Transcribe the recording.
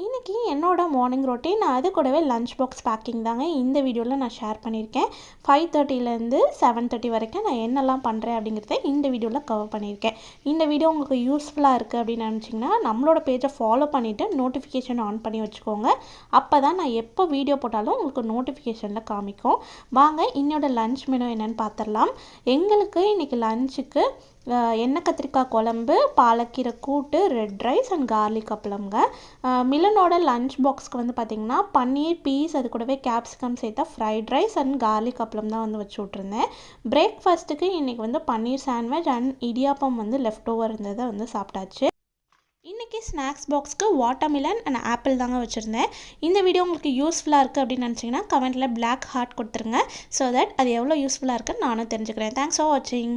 இன்றைக்கி என்னோட morning routine அது கூடவே லஞ்ச் பாக்ஸ் பேக்கிங் தாங்க இந்த வீடியோவில் நான் ஷேர் பண்ணியிருக்கேன். 5:30லேருந்து 7:30 வரைக்கும் நான் என்னெல்லாம் பண்ணுறேன் அப்படிங்கிறத இந்த வீடியோவில் கவர் பண்ணியிருக்கேன். இந்த வீடியோ உங்களுக்கு யூஸ்ஃபுல்லாக இருக்குது அப்படின்னு நினச்சிங்கன்னா நம்மளோட பேஜை ஃபாலோ பண்ணிவிட்டு நோட்டிஃபிகேஷன் ஆன் பண்ணி வச்சுக்கோங்க. அப்போ தான் நான் எப்போ வீடியோ போட்டாலும் உங்களுக்கு நோட்டிஃபிகேஷனில் காமிக்கும். வாங்க இன்னோட லஞ்ச் மெனு என்னென்னு பார்த்துடலாம். எங்களுக்கு இன்றைக்கி லஞ்சுக்கு எண்ணெய் கத்திரிக்காய் குழம்பு, பாலக்கீரை கூட்டு, ரெட் ரைஸ் அண்ட் கார்லிக் அப்பளம்ங்க. மிலனோட லஞ்ச் பாக்ஸ்க்கு வந்து பார்த்திங்கன்னா பன்னீர் பீஸ் அது கூடவே கேப்சிகம் சேர்த்தா ஃப்ரைட் ரைஸ் அண்ட் கார்லிக் அப்பளம் தான் வந்து வச்சு விட்ருந்தேன். பிரேக்ஃபாஸ்ட்டுக்கு இன்றைக்கி வந்து பன்னீர் சாண்ட்விச் அண்ட் இடியாப்பம் வந்து லெஃப்ட் ஓவர் இருந்ததை வந்து சாப்பிட்டாச்சு. இன்றைக்கி ஸ்நாக்ஸ் பாக்ஸ்க்கு வாட்டர்மெலன் அண்ட் ஆப்பிள் தாங்க வச்சுருந்தேன். இந்த வீடியோ உங்களுக்கு யூஸ்ஃபுல்லாக இருக்குது அப்படின்னு நினச்சிங்கன்னா கமெண்ட்டில் பிளாக் ஹார்ட் கொடுத்துருங்க. ஸோ தட் அது எவ்வளோ யூஸ்ஃபுல்லாக இருக்குன்னு நானும் தெரிஞ்சுக்கிறேன். தேங்க்ஸ் ஃபார் வாட்சிங்.